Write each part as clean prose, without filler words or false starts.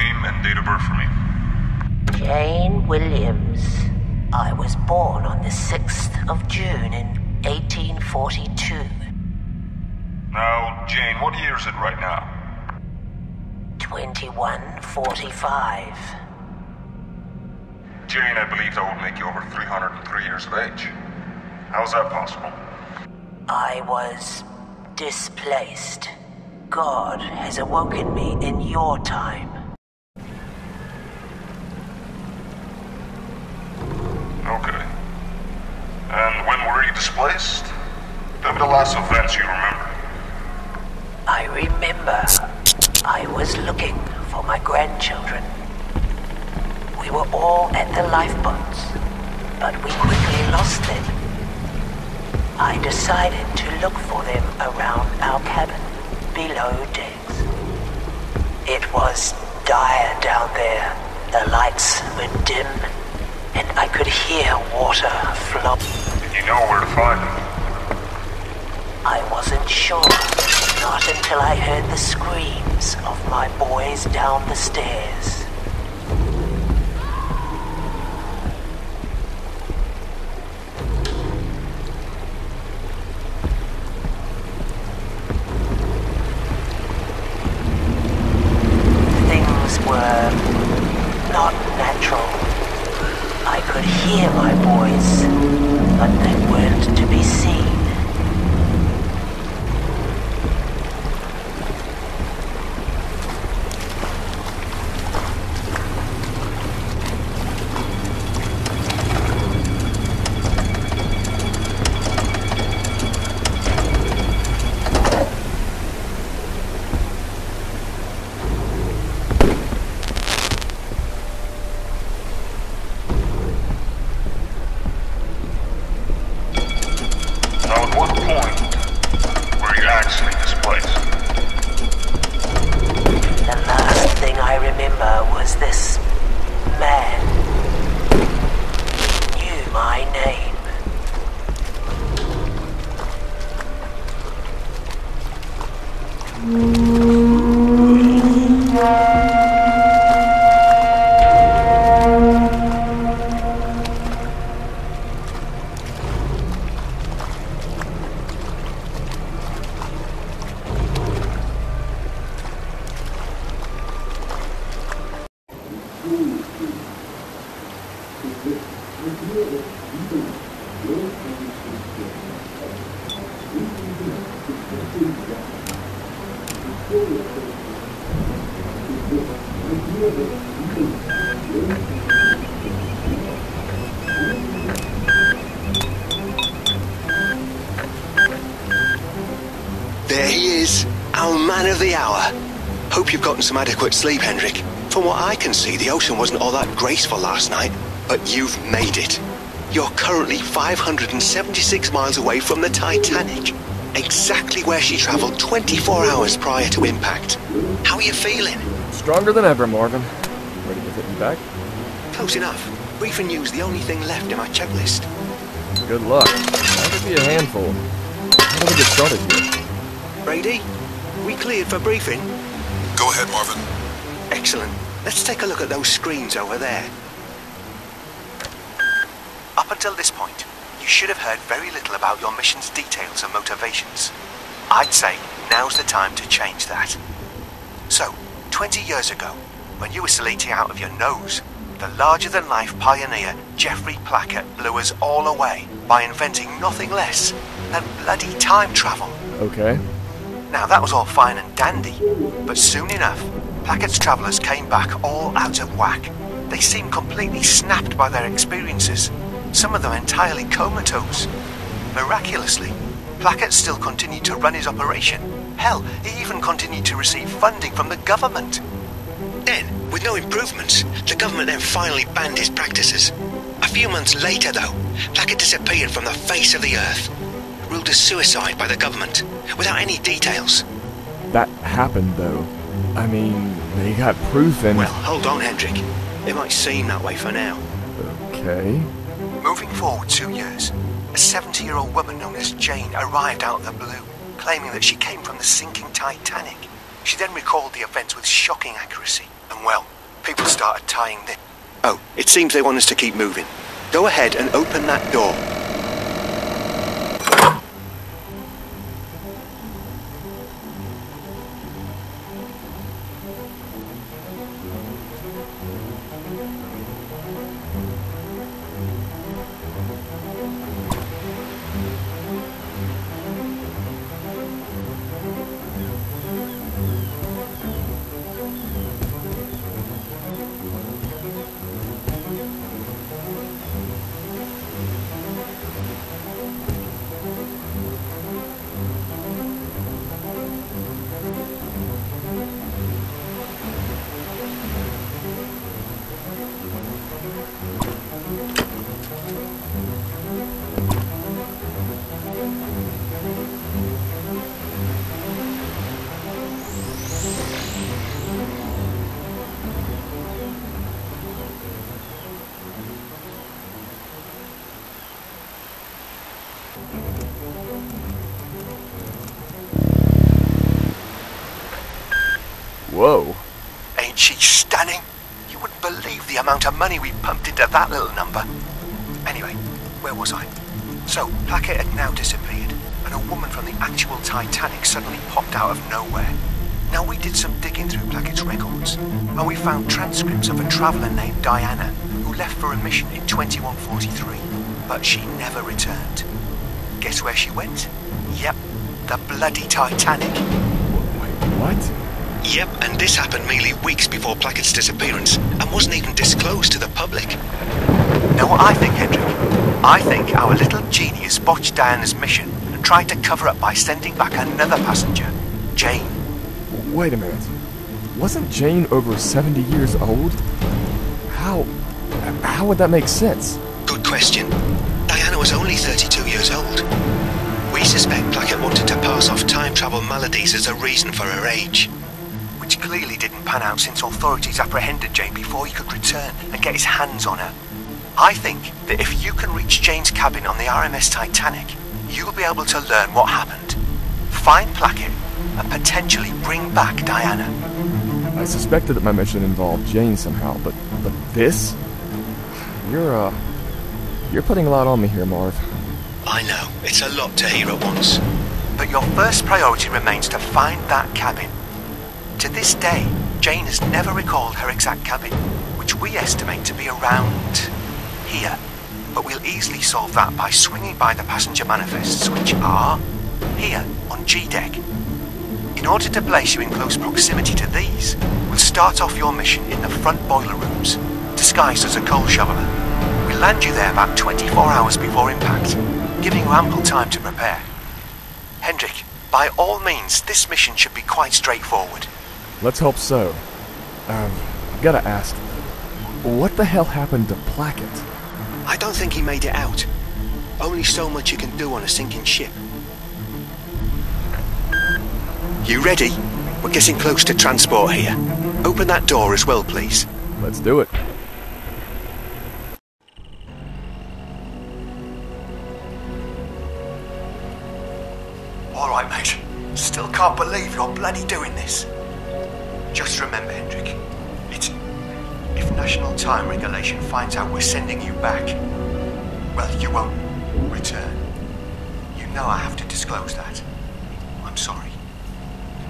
name and date of birth for me. Jane Williams. I was born on the 6th of June in 1842. Now, Jane, what year is it right now? 2145. Jane, I believe that would make you over 303 years of age. How's that possible? I was displaced. God has awoken me in your time. Okay. And when were you displaced? Tell me the last events you remember. I remember I was looking for my grandchildren. We were all at the lifeboats, but we quickly lost them. I decided to look for them around our cabin, below decks. It was dire down there. The lights were dim, and I could hear water flow. Did you know where to find them? I wasn't sure, not until I heard the screams of my boys down the stairs. Things were not natural. I could hear my boys, but they weren't to be seen. There he is, our man of the hour. Hope you've gotten some adequate sleep, Hendrik. From what I can see, the ocean wasn't all that graceful last night, but you've made it. You're currently 576 miles away from the Titanic, exactly where she traveled 24 hours prior to impact. How are you feeling? Stronger than ever, Marvin. Ready to hit me back? Close enough. Briefing you's the only thing left in my checklist. Good luck. That could be a handful. How do we get started here? Brady, we cleared for briefing? Go ahead, Marvin. Excellent. Let's take a look at those screens over there. Up until this point, you should have heard very little about your mission's details and motivations. I'd say now's the time to change that. So, 20 years ago, when you were still eating out of your nose, the larger-than-life pioneer Geoffrey Plackett blew us all away by inventing nothing less than bloody time travel. Okay. Now that was all fine and dandy, but soon enough, Plackett's travellers came back all out of whack. They seemed completely snapped by their experiences, some of them entirely comatose. Miraculously, Plackett still continued to run his operation. Hell, he even continued to receive funding from the government. Then, with no improvements, the government then finally banned his practices. A few months later, though, Plackett disappeared from the face of the earth. Ruled as suicide by the government, without any details. That happened, though. I mean, they got proof and... Well, hold on, Hendrik. It might seem that way for now. Okay. Moving forward 2 years, a 70-year-old woman known as Jane arrived out of the blue, claiming that she came from the sinking Titanic. She then recalled the events with shocking accuracy, and well, people started tying this. Oh, it seems they want us to keep moving. Go ahead and open that door. Whoa. Ain't she stunning? You wouldn't believe the amount of money we pumped into that little number. Anyway, where was I? So, Placket had now disappeared, and a woman from the actual Titanic suddenly popped out of nowhere. Now, we did some digging through Placket's records, and we found transcripts of a traveller named Diana, who left for a mission in 2143, but she never returned. Guess where she went? Yep, the bloody Titanic. Wait, what? Yep, and this happened merely weeks before Plackett's disappearance, and wasn't even disclosed to the public. Know what I think, Hendrik? I think our little genius botched Diana's mission and tried to cover up by sending back another passenger, Jane. Wait a minute. Wasn't Jane over 70 years old? How would that make sense? Good question. Diana was only 32 years old. We suspect Plackett wanted to pass off time travel maladies as a reason for her age. Which clearly didn't pan out since authorities apprehended Jane before he could return and get his hands on her. I think that if you can reach Jane's cabin on the RMS Titanic, you'll be able to learn what happened, find Plackett, and potentially bring back Diana. I suspected that my mission involved Jane somehow, but this? You're putting a lot on me here, Marv. I know, it's a lot to hear at once. But your first priority remains to find that cabin. To this day, Jane has never recalled her exact cabin, which we estimate to be around here. But we'll easily solve that by swinging by the passenger manifests, which are here on G-Deck. In order to place you in close proximity to these, we'll start off your mission in the front boiler rooms, disguised as a coal shoveler. We'll land you there about 24 hours before impact, giving you ample time to prepare. Hendrik, by all means, this mission should be quite straightforward. Let's hope so. I've gotta ask, what the hell happened to Plackett? I don't think he made it out. Only so much you can do on a sinking ship. You ready? We're getting close to transport here. Open that door as well, please. Let's do it. Alright, mate. Still can't believe you're bloody doing this. Just remember, Hendrik, if National Time Regulation finds out we're sending you back, well, you won't return. You know I have to disclose that. I'm sorry.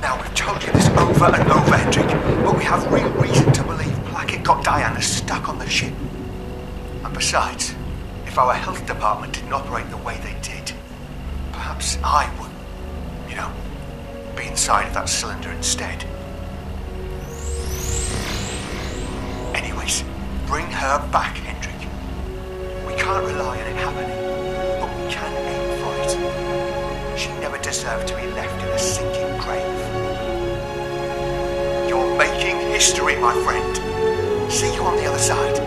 Now, we've told you this over and over, Hendrik, but we have real reason to believe Plackett got Diana stuck on the ship. And besides, if our health department didn't operate the way they did, perhaps I would, be inside of that cylinder instead. Anyways, bring her back, Hendrik. We can't rely on it happening, but we can aim for it. She never deserved to be left in a sinking grave. You're making history, my friend. See you on the other side.